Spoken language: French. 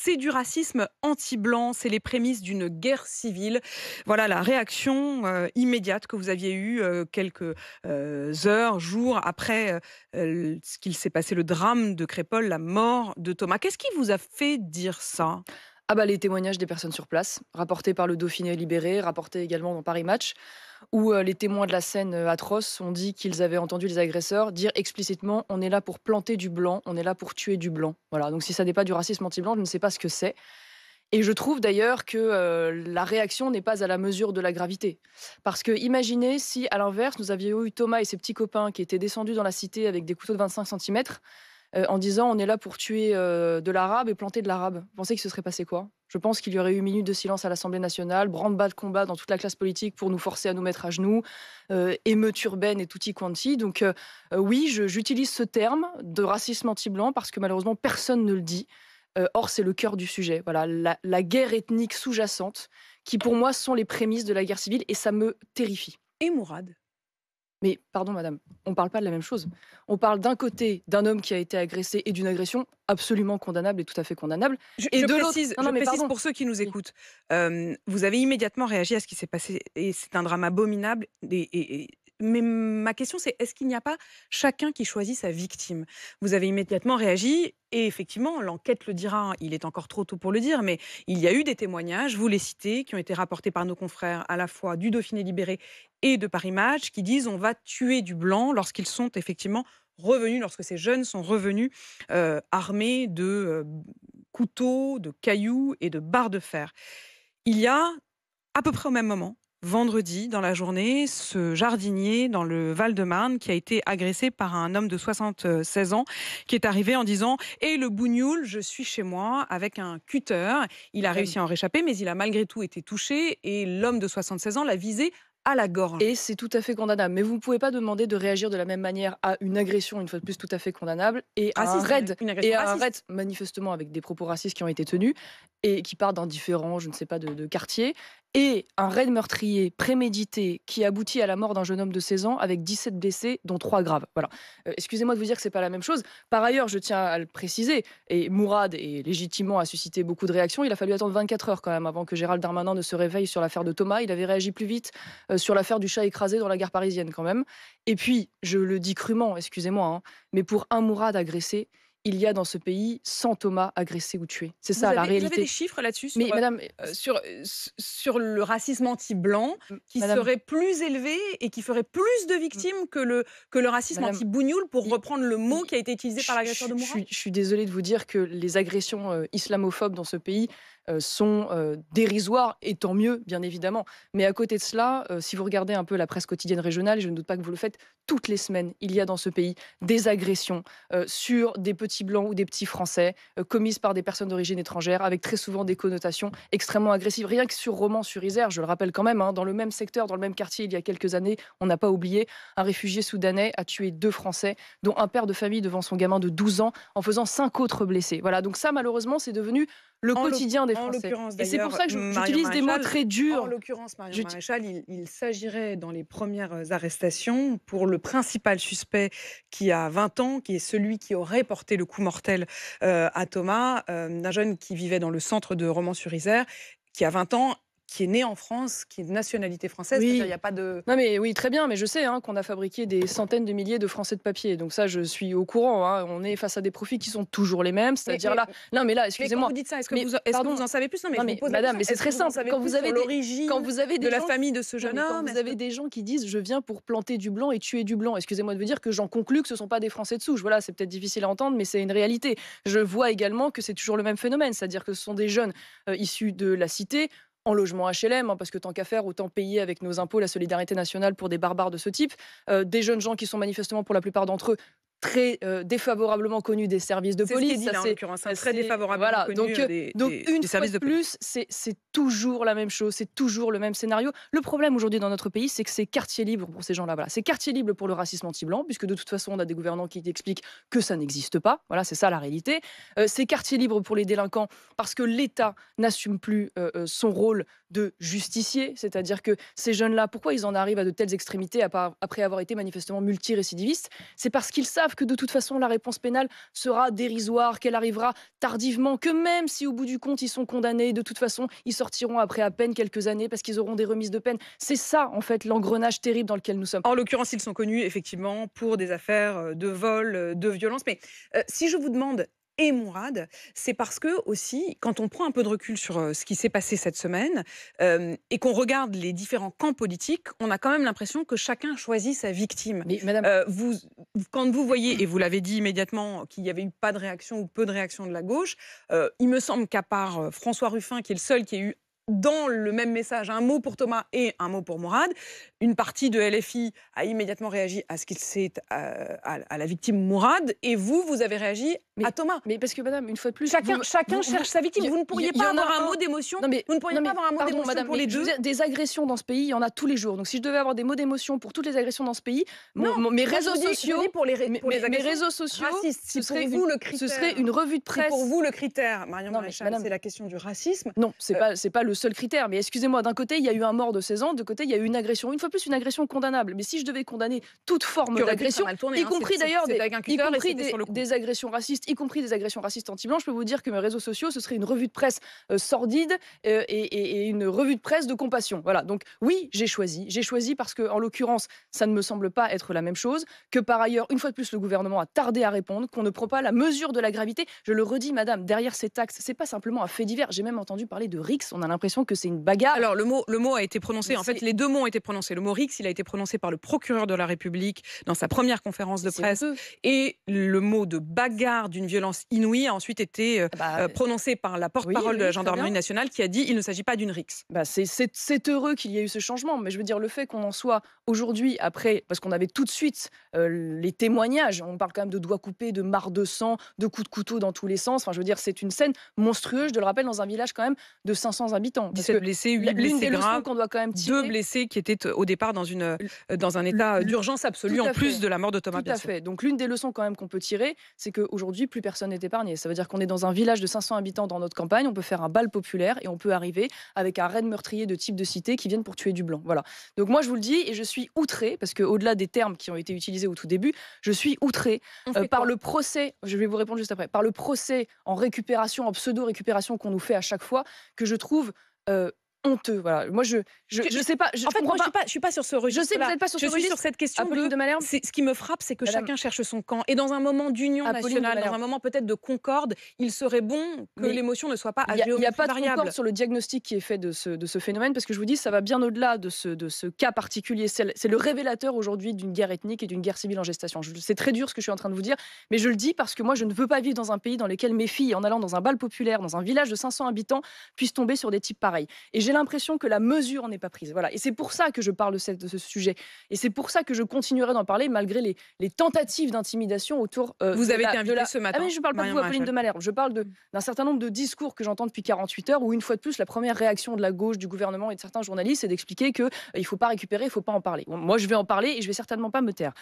C'est du racisme anti-blanc, c'est les prémices d'une guerre civile. Voilà la réaction immédiate que vous aviez eue quelques heures, jours après ce qu'il s'est passé, le drame de Crépol, la mort de Thomas. Qu'est-ce qui vous a fait dire ça? Ah bah les témoignages des personnes sur place, rapportés par le Dauphiné Libéré, rapportés également dans Paris Match, où les témoins de la scène atroce ont dit qu'ils avaient entendu les agresseurs dire explicitement on est là pour planter du blanc, on est là pour tuer du blanc. Voilà, donc si ça n'est pas du racisme anti-blanc, je ne sais pas ce que c'est. Et je trouve d'ailleurs que la réaction n'est pas à la mesure de la gravité. Parce que imaginez si, à l'inverse, nous avions eu Thomas et ses petits copains qui étaient descendus dans la cité avec des couteaux de 25 centimètres en disant on est là pour tuer de l'arabe et planter de l'arabe. Vous pensez qu'il se serait passé quoi? Je pense qu'il y aurait eu une minute de silence à l'Assemblée nationale, branle-bas de combat dans toute la classe politique pour nous forcer à nous mettre à genoux, émeute urbaine et tutti quanti. Donc oui, j'utilise ce terme de racisme anti-blanc parce que malheureusement personne ne le dit. Or, c'est le cœur du sujet. Voilà, la guerre ethnique sous-jacente, qui pour moi sont les prémices de la guerre civile, et ça me terrifie. Et Mourad? Mais pardon, madame, on ne parle pas de la même chose. On parle d'un côté d'un homme qui a été agressé et d'une agression absolument condamnable et tout à fait condamnable, Je, et je de l'autre. précise, Non, je non, mais précise pardon. pour ceux qui nous Oui. écoutent. Vous avez immédiatement réagi à ce qui s'est passé et c'est un drame abominable. Mais ma question, c'est est-ce qu'il n'y a pas chacun qui choisit sa victime? Vous avez immédiatement réagi et effectivement, l'enquête le dira. Il est encore trop tôt pour le dire, mais il y a eu des témoignages, vous les citez, qui ont été rapportés par nos confrères à la fois du Dauphiné Libéré et de Paris Match, qui disent on va tuer du blanc lorsqu'ils sont effectivement revenus, lorsque ces jeunes sont revenus armés de couteaux, de cailloux et de barres de fer. Il y a, à peu près au même moment, vendredi, dans la journée, ce jardinier dans le Val-de-Marne qui a été agressé par un homme de 76 ans qui est arrivé en disant «Et le bougnoul, je suis chez moi» avec un cutter. Il a Madame. réussi à en réchapper, mais il a malgré tout été touché et l'homme de 76 ans l'a visé à la gorge. Et c'est tout à fait condamnable. Mais vous ne pouvez pas demander de réagir de la même manière à une agression, une fois de plus, tout à fait condamnable, Raciste, une agression et à un raciste. raid manifestement avec des propos racistes qui ont été tenus, et qui part d'un différent, je ne sais pas, de quartier, et un raid meurtrier prémédité qui aboutit à la mort d'un jeune homme de 16 ans avec 17 blessés, dont 3 graves. Voilà. Excusez-moi de vous dire que c'est pas la même chose. Par ailleurs, je tiens à le préciser, et Mourad est légitimement a suscité beaucoup de réactions. Il a fallu attendre 24 heures quand même avant que Gérald Darmanin ne se réveille sur l'affaire de Thomas. Il avait réagi plus vite sur l'affaire du chat écrasé dans la gare parisienne quand même. Et puis, je le dis crûment, excusez-moi, hein, mais pour un Mourad agressé, il y a dans ce pays 100 Thomas agressés ou tués. C'est ça la Vous avez des réalité. chiffres là-dessus Mais madame, sur le racisme anti-blanc qui madame, serait plus élevé et qui ferait plus de victimes que le racisme madame, anti-bougnoul, pour i- reprendre le mot i- qui a été utilisé par l'agresseur de Mourad? je suis désolée de vous dire que les agressions islamophobes dans ce pays sont dérisoires, et tant mieux, bien évidemment. Mais à côté de cela, si vous regardez un peu la presse quotidienne régionale, et je ne doute pas que vous le faites, toutes les semaines, il y a dans ce pays des agressions sur des petits blancs ou des petits français commises par des personnes d'origine étrangère, avec très souvent des connotations extrêmement agressives. Rien que sur Romans-sur-Isère, je le rappelle quand même, hein, dans le même secteur, dans le même quartier, il y a quelques années, on n'a pas oublié, un réfugié soudanais a tué 2 Français, dont un père de famille devant son gamin de 12 ans, en faisant 5 autres blessés. Voilà, donc ça, malheureusement, c'est devenu le quotidien des En Français. l'occurrence Et c'est pour d'ailleurs, ça que Marion j'utilise des mots Maréchal, très durs. J'uti- il s'agirait dans les premières arrestations pour le principal suspect qui a 20 ans, qui est celui qui aurait porté le coup mortel à Thomas, d'un jeune qui vivait dans le centre de Romans-sur-Isère, qui a 20 ans, qui est né en France, qui est de nationalité française. C'est-à-dire il n'y Oui. a pas de... Non mais oui, très bien, mais je sais hein, qu'on a fabriqué des centaines de milliers de Français de papier. Donc ça, je suis au courant. Hein. On est face à des profils qui sont toujours les mêmes. Mais, C'est-à-dire mais, là, non mais là, mais quand excusez-moi. vous dites ça, Mais est-ce que pardon, vous en savez plus? Non, mais non je vous mais pose la madame, question. mais c'est Est-ce que très vous en simple. savez plus sur Quand l'origine vous avez de des la gens, famille de ce non jeune mais quand homme? vous Est-ce que... avez des gens qui disent je viens pour planter du blanc et tuer du blanc, excusez-moi de vous dire que j'en conclus que ce ne sont pas des Français de souche. Voilà, c'est peut-être difficile à entendre, mais c'est une réalité. Je vois également que c'est toujours le même phénomène, c'est-à-dire que ce sont des jeunes issus de la cité, en logement HLM, hein, parce que tant qu'à faire, autant payer avec nos impôts la solidarité nationale pour des barbares de ce type. Des jeunes gens qui sont manifestement, pour la plupart d'entre eux, très défavorablement connus des services de C'est ce qui est police. dit Ça, là, en c'est, l'occurrence, un très c'est- défavorablement voilà. connu Donc, une des fois services de de police. plus, c'est toujours la même chose, c'est toujours le même scénario. Le problème aujourd'hui dans notre pays, c'est que c'est quartier libre pour ces gens-là. Voilà. C'est quartier libre pour le racisme anti-blanc, puisque de toute façon, on a des gouvernants qui expliquent que ça n'existe pas. Voilà, c'est ça la réalité. C'est quartier libre pour les délinquants, parce que l'État n'assume plus son rôle de justicier, c'est-à-dire que ces jeunes-là, pourquoi ils en arrivent à de telles extrémités après avoir été manifestement multirécidivistes? C'est parce qu'ils savent savent que de toute façon, la réponse pénale sera dérisoire, qu'elle arrivera tardivement, que même si au bout du compte, ils sont condamnés, de toute façon, ils sortiront après à peine quelques années parce qu'ils auront des remises de peine. C'est ça, en fait, l'engrenage terrible dans lequel nous sommes. En l'occurrence, ils sont connus effectivement pour des affaires de vol, de violence. Mais si je vous demande et Mourad, c'est parce que aussi, quand on prend un peu de recul sur ce qui s'est passé cette semaine et qu'on regarde les différents camps politiques, on a quand même l'impression que chacun choisit sa victime. Mais madame, Quand vous voyez, et vous l'avez dit immédiatement, qu'il n'y avait eu pas de réaction ou peu de réaction de la gauche, il me semble qu'à part François Ruffin, qui est le seul qui a eu dans le même message un mot pour Thomas et un mot pour Mourad, une partie de LFI a immédiatement réagi à ce qu'il s'est à la victime Mourad, et vous avez réagi à Thomas. mais parce que madame, une fois de plus, Chacun vous- cherche sa victime. Vous ne pourriez il y pas en a avoir un un- mot d'émotion. Non, mais, Vous ne pourriez non, pas mais avoir un mot pardon, d'émotion madame, pour les mais je veux deux. dire, des agressions dans ce pays, il y en a tous les jours. Donc si je devais avoir des mots d'émotion pour toutes les agressions dans ce pays, Non, mes moi, réseaux je vous dis sociaux, pour les mes agressions réseaux sociaux, racistes. ce Si pour serait vous le critère, ce serait une revue de si presse. pour vous le critère, Marion Non, mais Maréchal, madame- c'est la question du racisme. Non, c'est pas le seul critère. Mais excusez-moi, d'un côté, il y a eu un mort de 16 ans, de côté, il y a eu une agression. Une fois plus, une agression condamnable. Mais si je devais condamner toute forme Qui aurait pu d'agression, très mal tourner, y hein, compris c'est- d'ailleurs c'est avec un cutter et c'était sur le coup. des agressions racistes, y compris des agressions racistes anti-blancs, je peux vous dire que mes réseaux sociaux, ce serait une revue de presse sordide et une revue de presse de compassion. Voilà. Donc oui, j'ai choisi. J'ai choisi parce que, en l'occurrence, ça ne me semble pas être la même chose. Que par ailleurs, une fois de plus, le gouvernement a tardé à répondre, qu'on ne prend pas la mesure de la gravité. Je le redis, madame, derrière ces taxes, c'est pas simplement un fait divers. J'ai même entendu parler de RICS. On a l'impression que c'est une bagarre. Alors, le mot a été prononcé, Mais en fait, c'est- les deux mots ont été prononcés. Le mot RICS, il a été prononcé par le procureur de la République dans sa première conférence de C'est presse. honteux. Et le mot de bagarre d'une violence inouïe a ensuite été prononcé par la porte-parole oui, de la très gendarmerie bien. nationale qui a dit il ne s'agit pas d'une RICS. C'est heureux qu'il y ait eu ce changement, mais je veux dire, le fait qu'on en soit aujourd'hui, après, parce qu'on avait tout de suite les témoignages, on parle quand même de doigts coupés, de mares de sang, de coups de couteau dans tous les sens. Enfin, je veux dire, c'est une scène monstrueuse, je le rappelle, dans un village quand même de 500 habitants. Parce 17 que blessés, 8 l'une blessés des leçons graves, qu'on doit quand même tirer, deux blessés qui étaient au départ dans un état d'urgence absolue, tout à en plus fait. de la mort de Thomas, Tout bien à sûr. fait. Donc l'une des leçons quand même qu'on peut tirer, c'est qu'aujourd'hui, plus personne n'est épargné. Ça veut dire qu'on est dans un village de 500 habitants dans notre campagne, on peut faire un bal populaire et on peut arriver avec un raid meurtrier de type de cité qui viennent pour tuer du blanc. Voilà. Donc moi, je vous le dis, et je suis outrée, parce qu'au-delà des termes qui ont été utilisés au tout début, je suis outrée On fait par quoi le procès, je vais vous répondre juste après, par le procès en récupération, en pseudo-récupération qu'on nous fait à chaque fois, que je trouve honteux. Voilà. Moi, je sais pas. En fait, comprends moi, je suis pas sur ce registre. Je sais que vous n'êtes pas sur ce Je suis registre. sur cette question Apolline de Malherbe. Ce qui me frappe, c'est que Madame- chacun cherche son camp. Et dans un moment d'union Apolline de nationale, dans Malherbe. un moment peut-être de concorde, il serait bon que Mais l'émotion ne soit pas à Il n'y a, géométrie pas de variable. concorde sur le diagnostic qui est fait de ce phénomène, parce que je vous dis, ça va bien au-delà de ce cas particulier. C'est le révélateur aujourd'hui d'une guerre ethnique et d'une guerre civile en gestation. C'est très dur ce que je suis en train de vous dire, mais je le dis parce que moi, je ne veux pas vivre dans un pays dans lequel mes filles, en allant dans un bal populaire, dans un village de 500 habitants, puissent tomber sur des types pareils. Et j'ai l'impression que la mesure n'est pas prise. Voilà. Et c'est pour ça que je parle de ce sujet. Et c'est pour ça que je continuerai d'en parler malgré les tentatives d'intimidation autour Vous de avez été de invitée ce matin. Ah mais je ne parle pas de Marion vous, Apolline Maréchal. de Malherbe. Je parle d'un certain nombre de discours que j'entends depuis 48 heures où, une fois de plus, la première réaction de la gauche, du gouvernement et de certains journalistes, c'est d'expliquer qu'il ne faut pas récupérer, il ne faut pas en parler. Bon, moi, je vais en parler et je ne vais certainement pas me taire.